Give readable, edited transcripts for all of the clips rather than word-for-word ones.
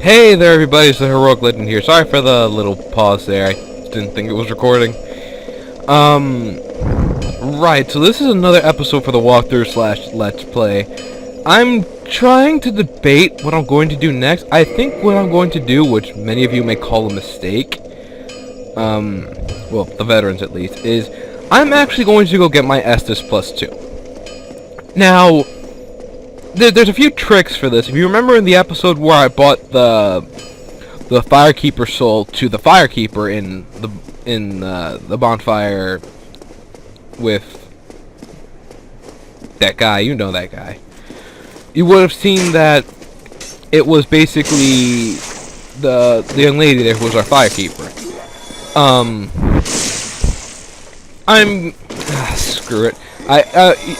Hey there everybody, it's the HeroicLegend here. Sorry for the little pause there, I didn't think it was recording. Right, so this is another episode for the walkthrough slash let's play. I'm trying to debate what I'm going to do next. I think what I'm going to do, which many of you may call a mistake, well, the veterans at least, is I'm actually going to go get my estus +2. Now, there's a few tricks for this. If you remember in the episode where I bought the Firekeeper soul to the Firekeeper in the bonfire with that guy, you know that guy, you would have seen that it was basically the young lady there who was our Firekeeper. Screw it.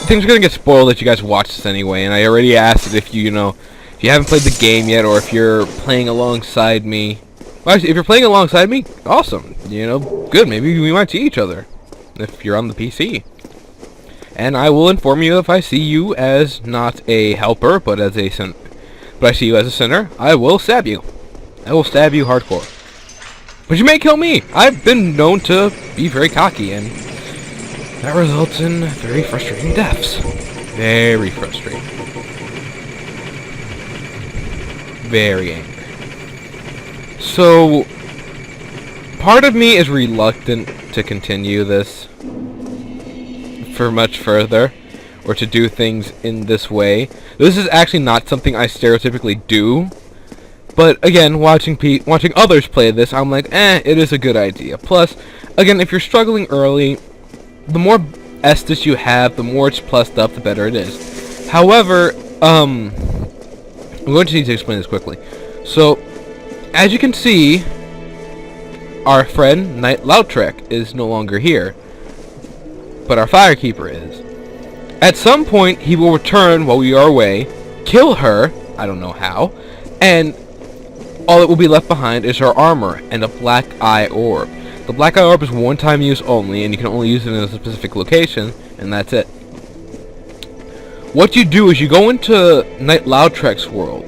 Things are gonna get spoiled if you guys watch this anyway, and I already asked it if you haven't played the game yet, or if you're playing alongside me. Well, actually, if you're playing alongside me, awesome. Good. Maybe we might see each other if you're on the PC. And I will inform you if I see you as not a helper, but as a sin. But I see you as a sinner, I will stab you. I will stab you hardcore. But you may kill me. I've been known to be very cocky, and that results in very frustrating deaths. Very frustrating. Very angry. So, part of me is reluctant to continue this for much further, or to do things in this way. This is actually not something I stereotypically do, but again, watching others play this, I'm like, it is a good idea. Plus, again, if you're struggling early, the more estus you have, the more it's plussed up, the better it is. However, I'm going to need to explain this quickly. So, as you can see, our friend Knight Lautrec is no longer here, but our Firekeeper is. At some point, he will return while we are away, kill her, I don't know how, and all that will be left behind is her armor and a black eye orb. The black eye orb is one-time use only, and you can only use it in a specific location, and that's it. What you do is you go into Knight Lautrec's world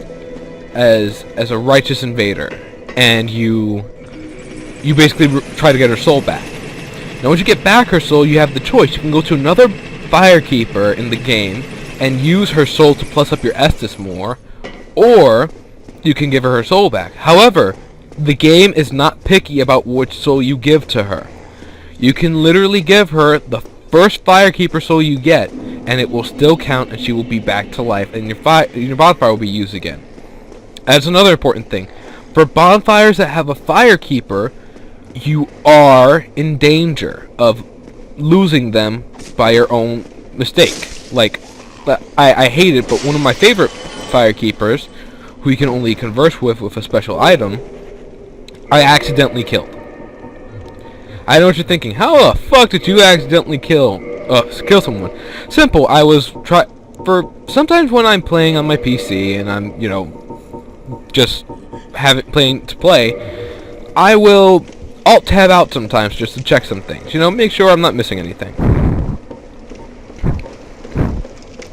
as a righteous invader, and you basically try to get her soul back. Now, once you get back her soul, you have the choice. You can go to another Firekeeper in the game and use her soul to plus up your estus more, or you can give her soul back. However, the game is not picky about which soul you give to her. You can literally give her the first Firekeeper soul you get, and it will still count, and she will be back to life, and your bonfire will be used again. That's another important thing. For bonfires that have a Firekeeper, you are in danger of losing them by your own mistake. Like, I hate it, but one of my favorite Firekeepers, who you can only converse with a special item, I accidentally killed. I know what you're thinking. How the fuck did you accidentally kill someone? Simple. I was sometimes when I'm playing on my PC and I'm, just playing to play, I will alt tab out sometimes just to check some things. Make sure I'm not missing anything.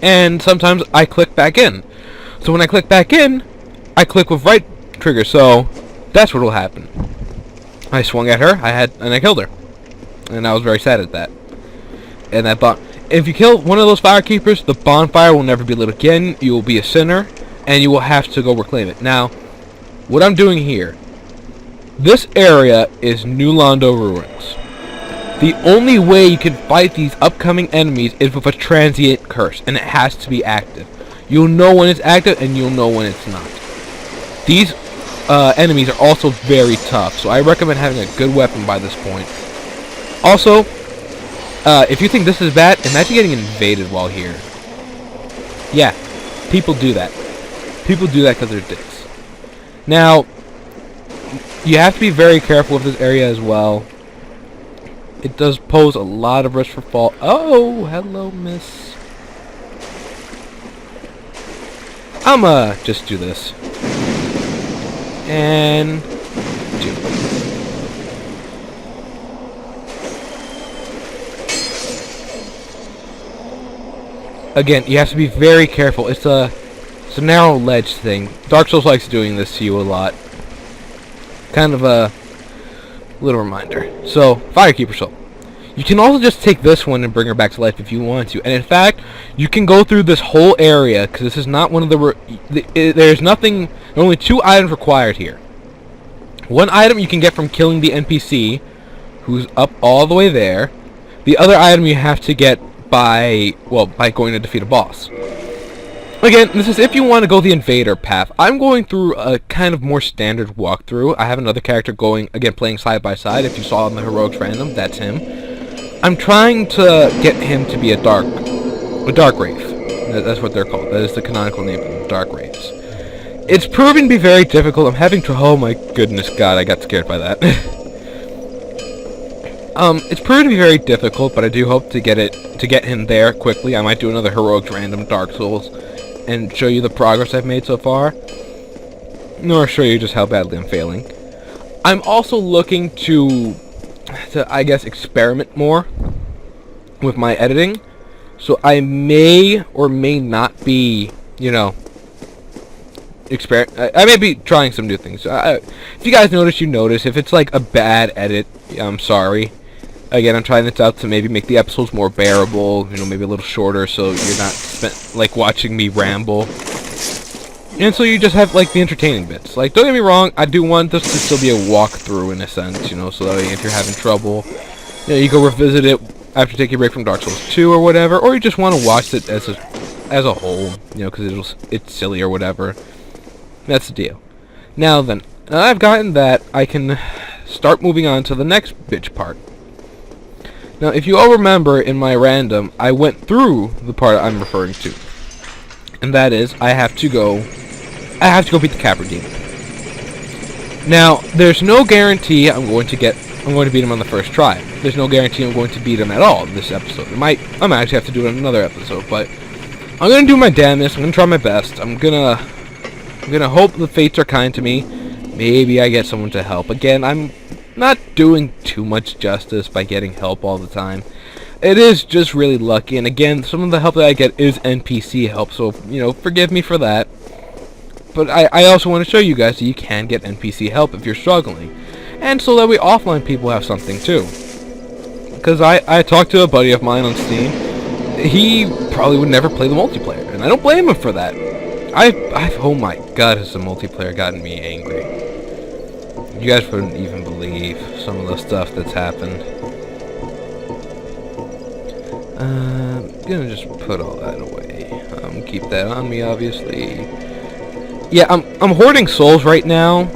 And sometimes I click back in. So when I click back in, I click with right trigger, so that's what will happen. I swung at her, and I killed her. And I was very sad at that. And I thought, if you kill one of those Firekeepers, the bonfire will never be lit again, you will be a sinner, and you will have to go reclaim it. Now, what I'm doing here, this area is New Londo Ruins. The only way you can fight these upcoming enemies is with a transient curse, and it has to be active. You'll know when it's active, and you'll know when it's not. These enemies are also very tough, so I recommend having a good weapon by this point. Also, if you think this is bad, imagine getting invaded while here. Yeah, people do that. People do that because they're dicks. Now, you have to be very careful with this area as well. It does pose a lot of risk for fall. Oh, hello, miss. I'ma just do this. And do. Again, you have to be very careful. It's a It's a narrow ledge thing. Dark Souls likes doing this to you a lot. Kind of a little reminder. So, Firekeeper Soul. You can also just take this one and bring her back to life if you want to. And in fact, you can go through this whole area, because this is not one of there's nothing, only 2 items required here. One item you can get from killing the NPC, who's up all the way there. The other item you have to get by going to defeat a boss. Again, this is if you want to go the invader path. I'm going through a kind of more standard walkthrough. I have another character going, again, playing side by side. If you saw in the Heroics Random, that's him. I'm trying to get him to be a dark wraith. That's what they're called. That is the canonical name for them, dark wraiths. It's proving to be very difficult. I'm having to. Oh my goodness, God! I got scared by that. It's proving to be very difficult, but I do hope to get him there quickly. I might do another Heroics Random Dark Souls and show you the progress I've made so far, nor show you just how badly I'm failing. I'm also looking to I guess, experiment more with my editing, so I may or may not be, you know, I may be trying some new things. If you guys notice, you notice. If it's like a bad edit, I'm sorry. Again, I'm trying this out to maybe make the episodes more bearable, you know, maybe a little shorter, so you're not like watching me ramble. And so you just have like the entertaining bits. Like, don't get me wrong, I do want this to still be a walkthrough in a sense, you know, so that way if you're having trouble, you know, you go revisit it after taking a break from Dark Souls 2 or whatever, or you just want to watch it as a whole, you know, because it's silly or whatever. That's the deal. Now then, I've gotten that, I can start moving on to the next bitch part. Now, if you all remember in my random, I went through the part I'm referring to, and that is I have to go beat the Capra Demon. Now, there's no guarantee I'm going to beat him on the first try. There's no guarantee I'm going to beat him at all this episode. I might actually have to do it in another episode, but I'm gonna do my damnedest. I'm gonna try my best. I'm gonna hope the fates are kind to me. Maybe I get someone to help. Again, I'm not doing too much justice by getting help all the time. It is just really lucky, and again, some of the help that I get is NPC help, so, you know, forgive me for that. But I also want to show you guys that you can get NPC help if you're struggling. And so that way offline people have something too. Because I talked to a buddy of mine on Steam. He probably would never play the multiplayer, and I don't blame him for that. Oh my god, has the multiplayer gotten me angry. You guys wouldn't even believe some of the stuff that's happened. I'm gonna just put all that away. Keep that on me, obviously. Yeah, I'm hoarding souls right now,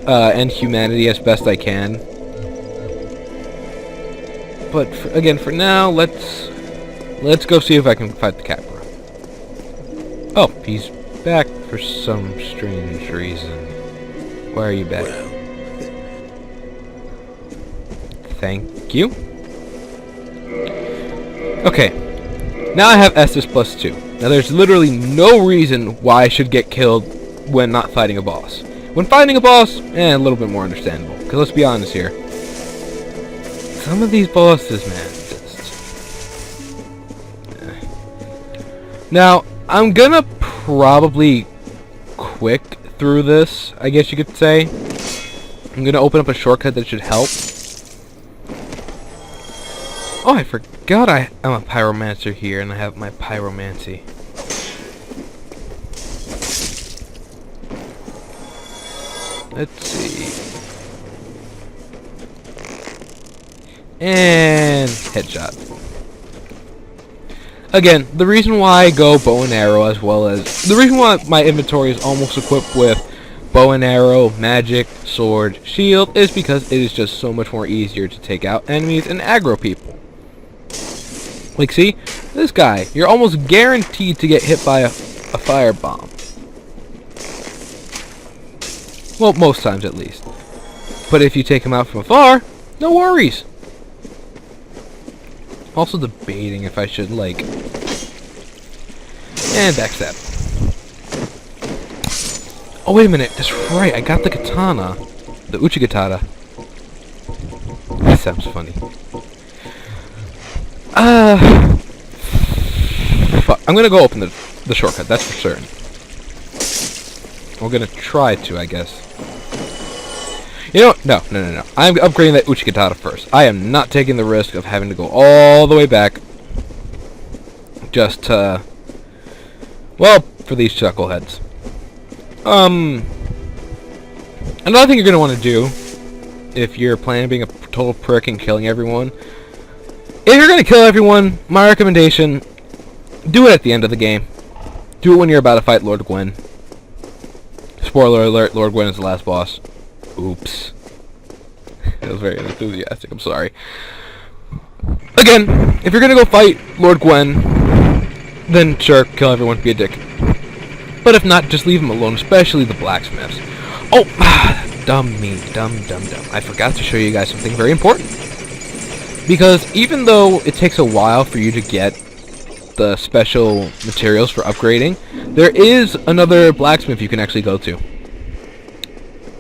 and humanity as best I can. But again, for now, let's go see if I can fight the Capra. Oh, he's back for some strange reason. Why are you back? Thank you. Okay, now I have estus +2. Now there's literally no reason why I should get killed when not fighting a boss. When fighting a boss, a little bit more understandable. Because let's be honest here. Some of these bosses, man, Now, I'm gonna probably quick through this, I guess you could say. I'm gonna open up a shortcut that should help. Oh, I forgot I'm a pyromancer here, and I have my pyromancy. Let's see. And headshot. Again, the reason why I go bow and arrow as well as... The reason why my inventory is almost equipped with bow and arrow, magic, sword, shield is because it is just so much more easier to take out enemies and aggro people. Like, see? This guy, you're almost guaranteed to get hit by a firebomb. Well, most times at least. But if you take him out from afar, no worries. Also debating if I should, like... And backstab. Oh, wait a minute. That's right. I got the katana. The Uchigatana. That sounds funny. Fuck. I'm gonna go open the shortcut. That's for certain. We're gonna try to, I guess. You know what? No. I'm upgrading that Uchikatana first. I am not taking the risk of having to go all the way back just to, well, for these chuckleheads. Another thing you're going to want to do, if you're planning on being a total prick and killing everyone, if you're going to kill everyone, my recommendation, do it at the end of the game. Do it when you're about to fight Lord Gwyn. Spoiler alert, Lord Gwyn is the last boss. Oops. That was very enthusiastic, I'm sorry. Again, if you're going to go fight Lord Gwyn, then sure, kill everyone, be a dick. But if not, just leave them alone, especially the blacksmiths. Oh, dumb me, dumb. I forgot to show you guys something very important. Because even though it takes a while for you to get the special materials for upgrading, there is another blacksmith you can actually go to.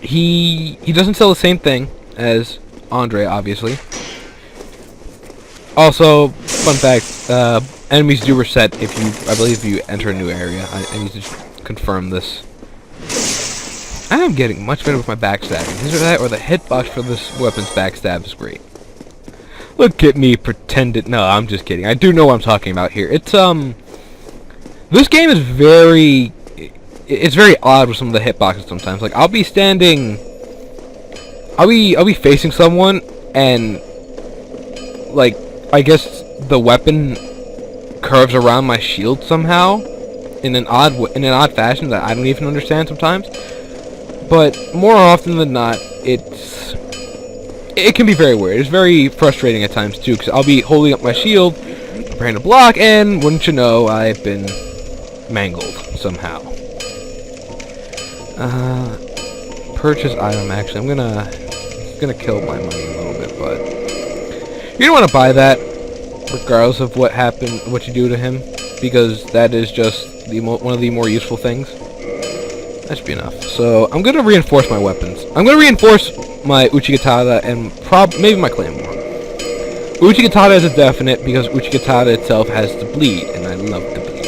He doesn't sell the same thing as Andre, obviously. Also, fun fact, enemies do reset if I believe you enter a new area. I need to confirm this. I am getting much better with my backstabbing. Either that or the hitbox for this weapon's backstab is great. Look at me pretending. No, I'm just kidding. I do know what I'm talking about here. It's this game is very. It's very odd with some of the hitboxes sometimes. Like I'll be standing. I'll be facing someone and like I guess the weapon curves around my shield somehow in an odd fashion that I don't even understand sometimes. But more often than not, it can be very weird. It's very frustrating at times too, because I'll be holding up my shield, preparing to block, and wouldn't you know, I've been mangled somehow. Purchase item. Actually, I'm gonna kill my money a little bit, but you don't want to buy that, regardless of what you do to him, because that is just one of the more useful things. That should be enough. So I'm gonna reinforce my weapons. I'm gonna reinforce my Uchikatana and maybe my Claymore. Uchikatana is a definite because Uchikatana itself has to bleed, and I love to bleed.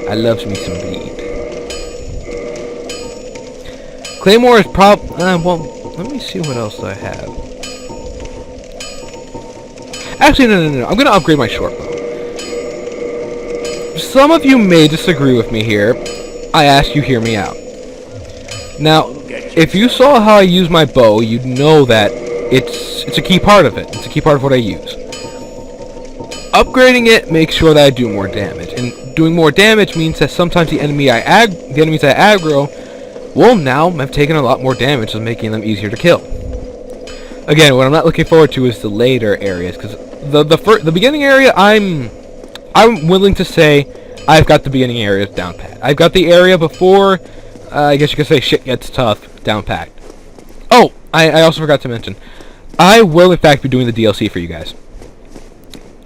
I love me some bleed. Claymore is well, let me see what else I have. Actually, no. I'm gonna upgrade my short bow. Some of you may disagree with me here. I ask you, hear me out. Now, if you saw how I use my bow, you'd know that it's a key part of it. It's a key part of what I use. Upgrading it makes sure that I do more damage, and doing more damage means that sometimes the enemies I aggro will now have taken a lot more damage, so making them easier to kill. Again, what I'm not looking forward to is the later areas, because the beginning area, I'm willing to say I've got the beginning area down pat. I've got the area before. I guess you could say shit gets tough, down packed. Oh, I also forgot to mention, I will in fact be doing the DLC for you guys.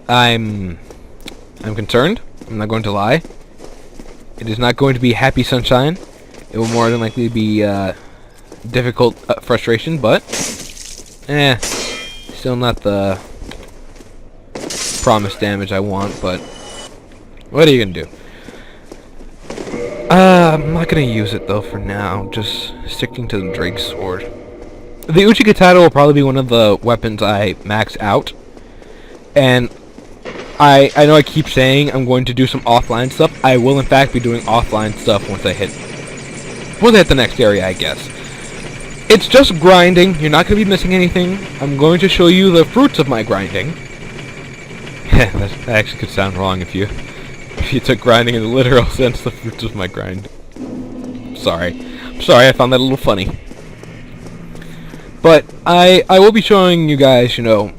I'm concerned. I'm not going to lie. It is not going to be happy sunshine. It will more than likely be difficult frustration, but still not the promised damage I want. But what are you gonna do? I'm not gonna use it though for now, just sticking to the Drake's sword. The Uchikatana will probably be one of the weapons I max out, and I know I keep saying I'm going to do some offline stuff. I will in fact be doing offline stuff once I hit the next area, I guess. It's just grinding, you're not gonna be missing anything. I'm going to show you the fruits of my grinding. That actually could sound wrong if you took grinding in the literal sense, the fruits of my grind. I'm sorry, I found that a little funny. But I will be showing you guys, you know,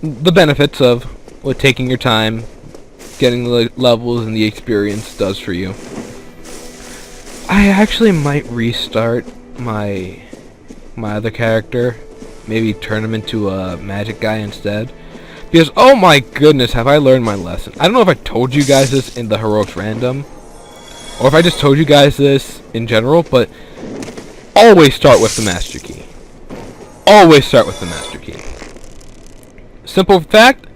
the benefits of what taking your time, getting the levels and the experience does for you. I actually might restart my other character, maybe turn him into a magic guy instead. Because, oh my goodness, have I learned my lesson. I don't know if I told you guys this in the Heroics Random, or if I just told you guys this in general, but always start with the Master Key. Always start with the Master Key. Simple fact,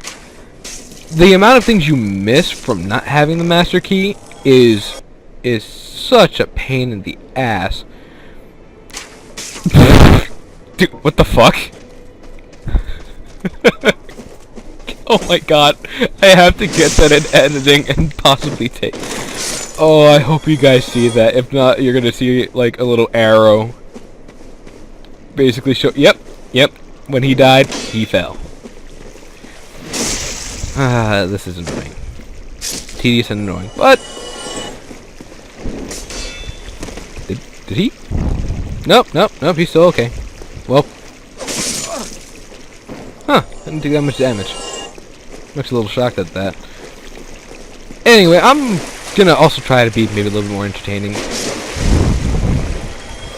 the amount of things you miss from not having the Master Key is such a pain in the ass. Dude, what the fuck? Oh my god. I have to get that in editing and possibly take... Oh, I hope you guys see that. If not, you're gonna see, like, a little arrow. Basically show... Yep. When he died, he fell. Ah, this is annoying. Tedious and annoying. But... Did he? Nope, he's still okay. Well... Huh, didn't do that much damage. I'm actually a little shocked at that. Anyway, I'm gonna also try to be maybe a little bit more entertaining.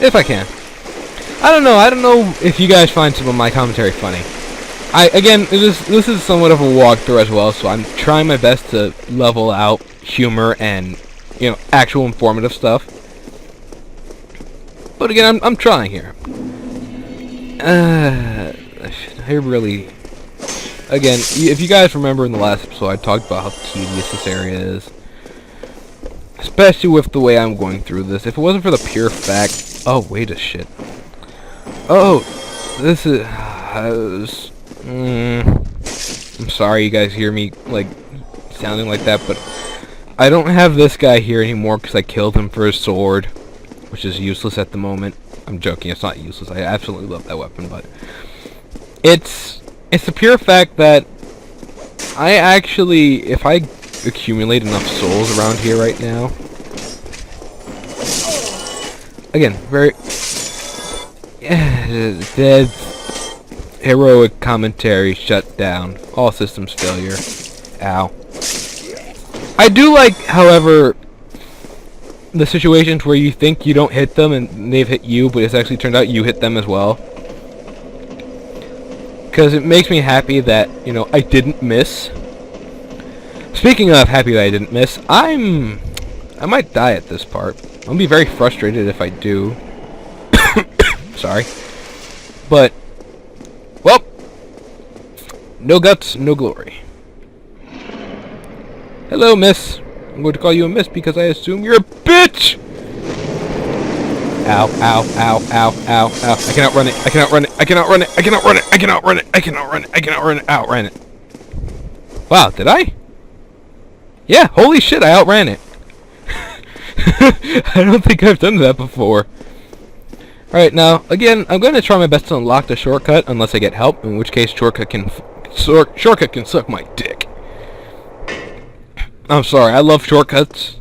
If I can. I don't know if you guys find some of my commentary funny. Again, this is somewhat of a walkthrough as well, so I'm trying my best to level out humor and, you know, actual informative stuff. But again, I'm trying here. I really... Again, if you guys remember in the last episode, I talked about how tedious this area is. Especially with the way I'm going through this. If it wasn't for the pure fact... Oh, wait a shit. Oh, this is... I'm sorry you guys hear me, like, sounding like that, but... I don't have this guy here anymore because I killed him for his sword. Which is useless at the moment. I'm joking, it's not useless. I absolutely love that weapon, but... It's the pure fact that I actually, if I accumulate enough souls around here right now, again, very dead heroic commentary shut down, all systems failure. Ow. I do like, however, the situations where you think you don't hit them and they've hit you, but it's actually turned out you hit them as well. Because it makes me happy that, you know, I didn't miss. Speaking of happy that I didn't miss, I might die at this part. I'll be very frustrated if I do. Sorry. But, well, no guts, no glory. Hello, miss. I'm going to call you a miss because I assume you're a bitch! Ow, ow, ow, ow, ow, ow. I cannot run it. I cannot run it. I cannot run it. I cannot run it. I cannot run it. I cannot run it. I cannot run it. Outran it. Wow, did I? Yeah, holy shit, I outran it. I don't think I've done that before. Alright, now, again, I'm going to try my best to unlock the shortcut, unless I get help, in which case shortcut can suck my dick. I'm sorry, I love shortcuts,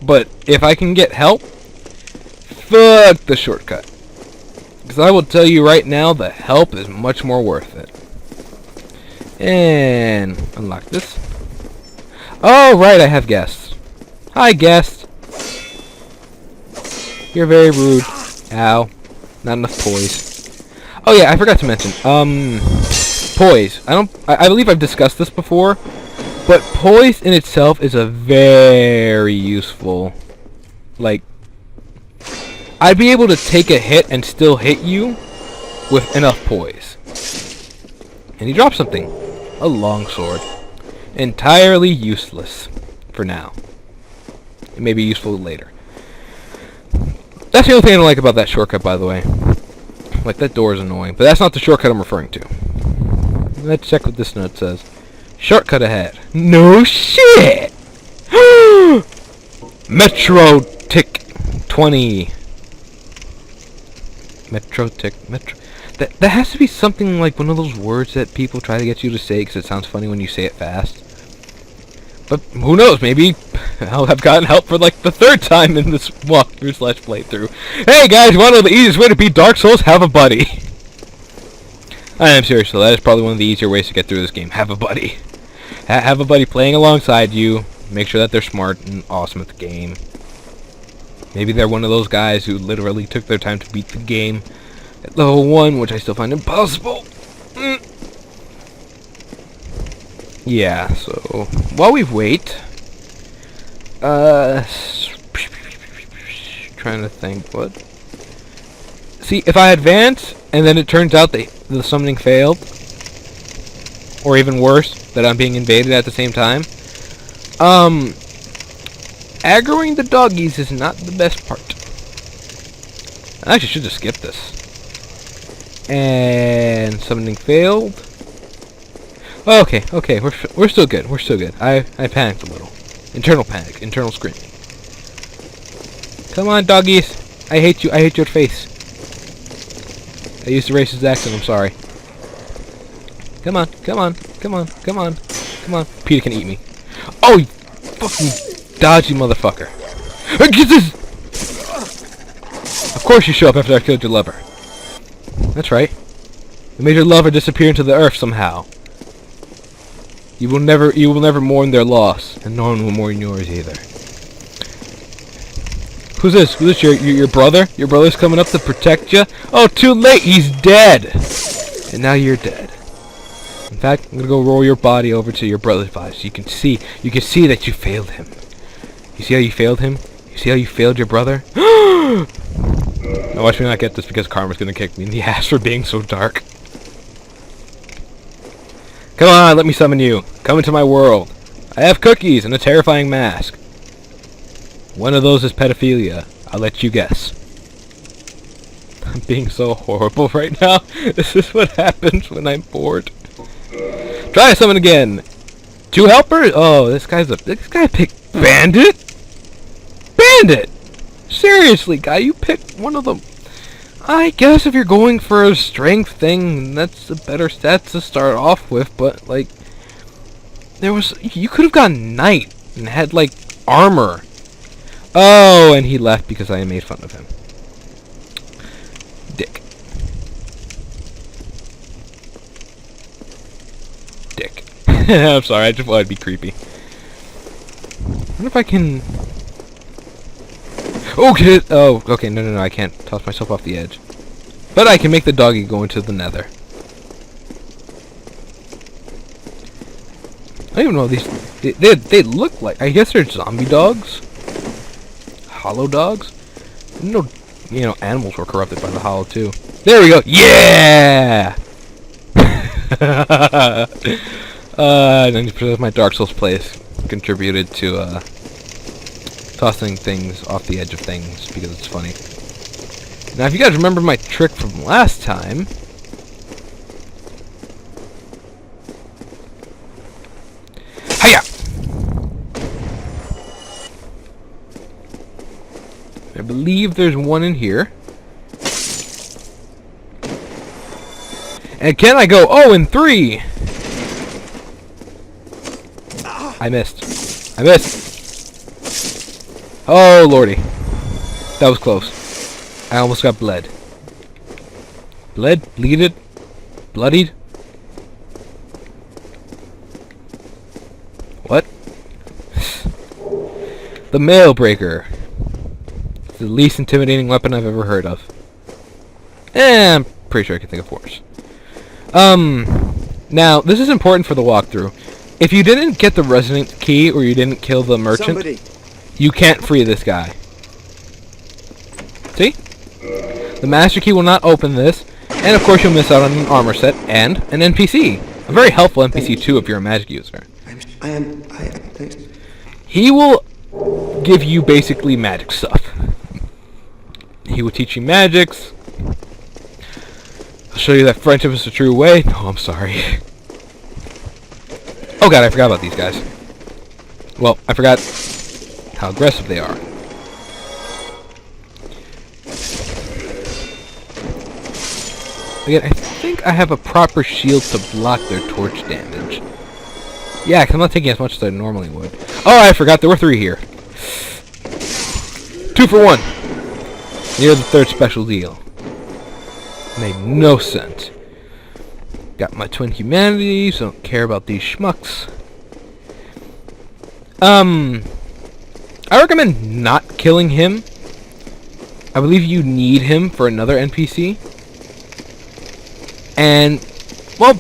but if I can get help, fuck the shortcut. Because I will tell you right now, the help is much more worth it. And unlock this. Oh, right, I have guests. Hi, guest. You're very rude. Ow. Not enough poise. Oh yeah, I forgot to mention. Poise. I believe I've discussed this before, but poise in itself is a very useful, like, I'd be able to take a hit and still hit you with enough poise. And he dropped something. A longsword. Entirely useless for now. It may be useful later. That's the only thing I don't like about that shortcut, by the way. Like, that door is annoying. But that's not the shortcut I'm referring to. Let's check what this note says. Shortcut ahead. No shit! Metro Tick 20. Metro Tick. Metro. That has to be something like one of those words that people try to get you to say because it sounds funny when you say it fast. But who knows? Maybe I'll have gotten help for like the third time in this walkthrough slash playthrough. Hey guys, you want to know the easiest way to beat Dark Souls? Have a buddy. I am serious though. That is probably one of the easier ways to get through this game. Have a buddy. Have a buddy playing alongside you. Make sure that they're smart and awesome at the game. Maybe they're one of those guys who literally took their time to beat the game at level 1, which I still find impossible. Yeah, so while we wait, trying to think what. See, if I advance and then it turns out that the summoning failed, or even worse, that I'm being invaded at the same time, aggroing the doggies is not the best part. I actually should just skip this. And summoning failed. Okay, we're still good. We're still good. I panicked a little. Internal panic, internal screaming. Come on, doggies. I hate you. I hate your face. I used a racist accent. I'm sorry. Come on, come on, come on, come on, come on. Peter can eat me. Oh, you fucking dodgy motherfucker. Get this! Of course you show up after I killed your lover. That's right. You made your lover disappear into the earth somehow. You will never mourn their loss, and no one will mourn yours either. Who's this? Who's this? Your brother? Your brother's coming up to protect you? Oh, too late. He's dead. And now you're dead. In fact, I'm gonna go roll your body over to your brother's body, so you can see that you failed him. You see how you failed him? You see how you failed your brother? Now watch me not get this because Karma's gonna kick me in the ass for being so dark. Come on, let me summon you. Come into my world. I have cookies and a terrifying mask. One of those is pedophilia. I'll let you guess. I'm being so horrible right now. This is what happens when I'm bored. Try to summon again. 2 helpers? Oh, this guy picked Bandit? Bandit! Seriously, guy, you picked one of them. I guess if you're going for a strength thing, that's a better stat to start off with, but, like, you could have gotten Knight and had, like, armor. Oh, and he left because I made fun of him. Dick. I'm sorry, I just wanted to be creepy. I wonder if I can... Oh, get it! Oh, okay, no, I can't toss myself off the edge. But I can make the doggy go into the nether. I don't even know these... They look like... I guess they're zombie dogs? Hollow dogs? No, you know, animals were corrupted by the hollow, too. There we go! Yeah! 90% of my Dark Souls plays contributed to, tossing things off the edge of things because it's funny. Now, if you guys remember my trick from last time... Hiya! I believe there's one in here. And can I go 0-3? I missed. Oh, lordy. That was close. I almost got bled. Bleeded? Bloodied? What? The Mail Breaker. It's the least intimidating weapon I've ever heard of. I'm pretty sure I can think of worse. Now, this is important for the walkthrough. If you didn't get the resident key or you didn't kill the merchant, you can't free this guy. See? The master key will not open this, and of course you'll miss out on an armor set and an NPC. A very helpful NPC too if you're a magic user. He will give you basically magic stuff. He will teach you magics. I'll show you that friendship is the true way. No, I'm sorry. Oh god, I forgot about these guys. Well, I forgot how aggressive they are. Again, I think I have a proper shield to block their torch damage. Yeah, because I'm not taking as much as I normally would. Oh, I forgot there were 3 here. 2 for 1. Near the 3rd special deal. Made no sense. Got my twin humanities, don't care about these schmucks. I recommend not killing him. I believe you need him for another NPC. And, well,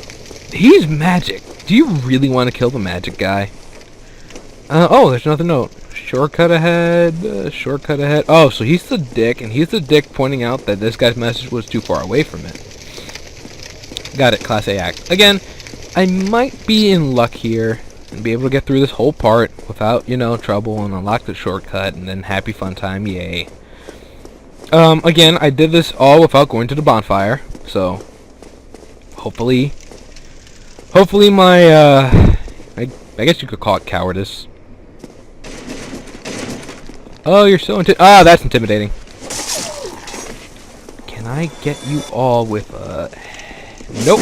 he's magic. Do you really want to kill the magic guy? Oh, there's another note. Shortcut ahead, shortcut ahead. Oh, so he's the dick, and he's the dick pointing out that this guy's message was too far away from it. Got it, Class A Act. Again, I might be in luck here. and be able to get through this whole part without, you know, trouble, and unlock the shortcut, and then happy fun time, yay. Again, I did this all without going to the bonfire, so hopefully my, I guess you could call it cowardice. Oh, you're so that's intimidating. Can I get you all with, nope.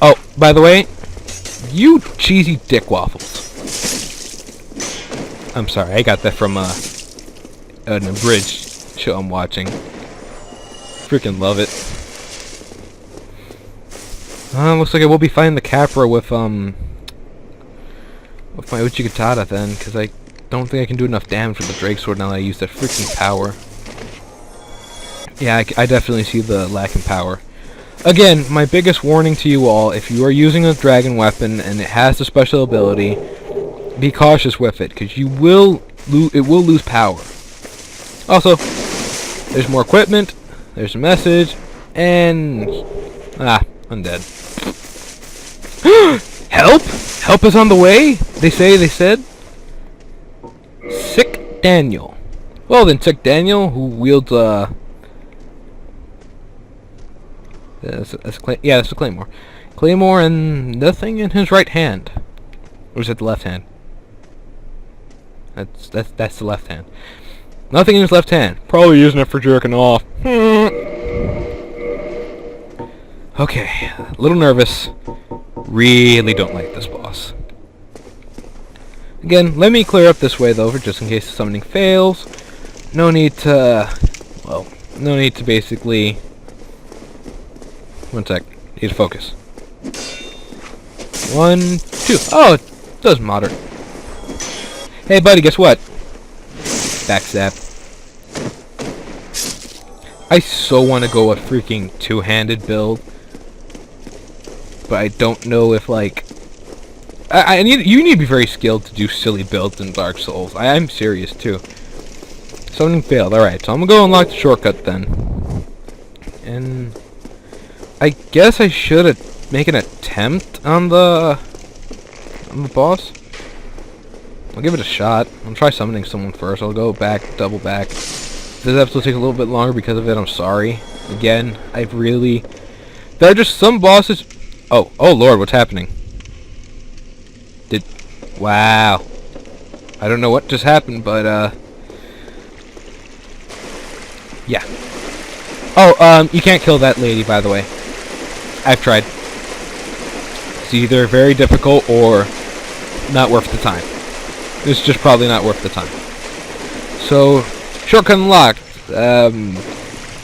Oh, by the way, you cheesy dick waffles. I'm sorry, I got that from, an abridged show I'm watching. Freaking love it. Looks like I will be fighting the Capra with my Uchigatata then, because I don't think I can do enough damage with the Drake Sword now that I use that freaking power. Yeah, I definitely see the lack in power. Again, my biggest warning to you all, if you are using a dragon weapon and it has the special ability, be cautious with it, because it will lose power. Also, there's more equipment, there's a message, and undead. Help! Help is on the way! They said. Sick Daniel. Well then, Sick Daniel, who wields, that's a claymore. Claymore and nothing in his right hand. Or is it the left hand? That's the left hand. Nothing in his left hand. Probably using it for jerking off. Okay, a little nervous. Really don't like this boss. Again, let me clear up this way though, for just in case the summoning fails. No need to basically. One sec. Need to focus. 1, 2. Oh, it does moderate. Hey, buddy, guess what? Backstab. I so want to go a freaking two-handed build, but I don't know if like you need to be very skilled to do silly builds in Dark Souls. I'm serious too. Something failed. All right, so I'm gonna go unlock the shortcut then, and I guess I should make an attempt on the boss. I'll give it a shot. I'll try summoning someone first. I'll go back, double back. If this episode takes a little bit longer because of it, I'm sorry. Again, there are just some bosses. Oh Lord, what's happening? Wow. I don't know what just happened, but yeah. Oh, you can't kill that lady, by the way. I've tried. It's either very difficult or not worth the time. It's just probably not worth the time. So, shortcut unlocked.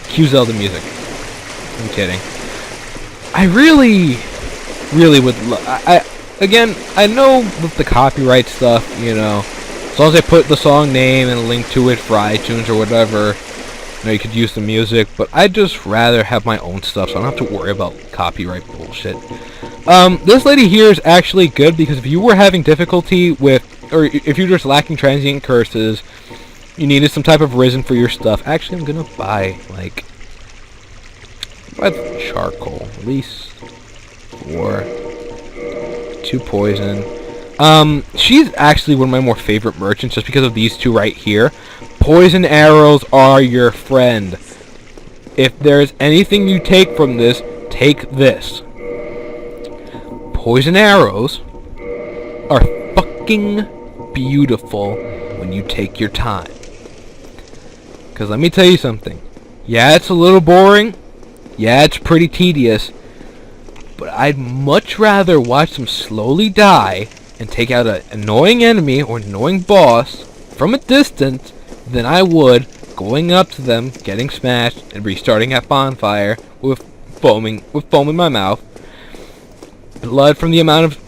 Cue Zelda music. I'm kidding. I really would again, I know with the copyright stuff, you know, as long as I put the song name and a link to it for iTunes or whatever, you know, you could use the music, but I'd just rather have my own stuff so I don't have to worry about copyright bullshit. This lady here is actually good because if you were having difficulty with, or if you're just lacking transient curses, you needed some type of risen for your stuff. Actually, I'm gonna buy the charcoal, at least 4, 2 poison. She's actually one of my more favorite merchants just because of these two right here. Poison arrows are your friend. If there's anything you take from this, take this. Poison arrows are fucking beautiful when you take your time. Because let me tell you something. Yeah, it's a little boring. Yeah, it's pretty tedious. But I'd much rather watch them slowly die and take out an annoying enemy or an annoying boss from a distance than I would going up to them, getting smashed, and restarting that bonfire with foam in my mouth, blood from the amount of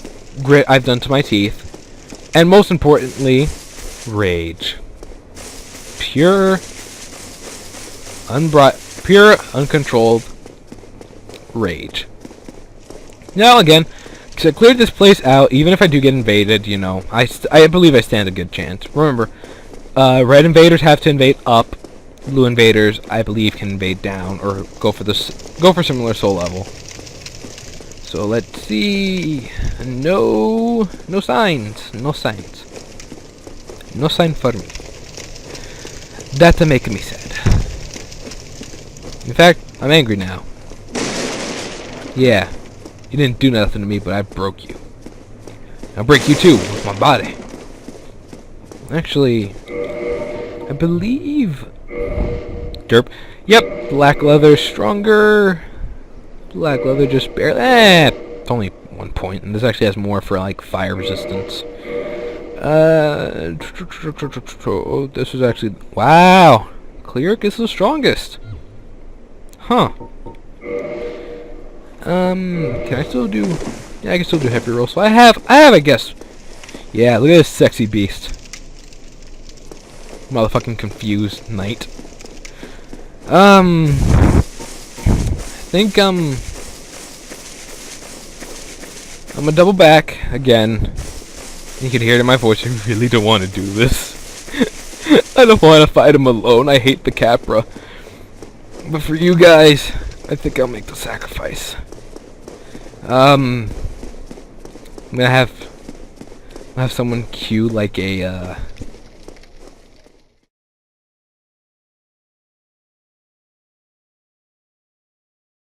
grit I've done to my teeth, and most importantly, rage. Pure, uncontrolled rage. Now again, because I cleared this place out, even if I do get invaded, you know, I believe I stand a good chance. Remember, red invaders have to invade up, blue invaders, I believe, can invade down or go for similar soul level. So let's see. No signs. No sign for me. That's making me sad. In fact, I'm angry now. Yeah, you didn't do nothing to me, but I broke you. I'll break you too with my body. Actually, I believe. Derp. Yep, black leather stronger. Black leather just barely. It's only 1 point, and this actually has more for like fire resistance. This is actually wow. Cleric is the strongest. Huh. Can I still do? Yeah, I can still do heavy roll. So I have, I guess. Yeah, look at this sexy beast. Motherfucking confused knight. I think I'm gonna double back again. You can hear it in my voice. I really don't want to do this. I don't want to fight him alone. I hate the Capra. But for you guys, I think I'll make the sacrifice. I'm gonna have someone queue like a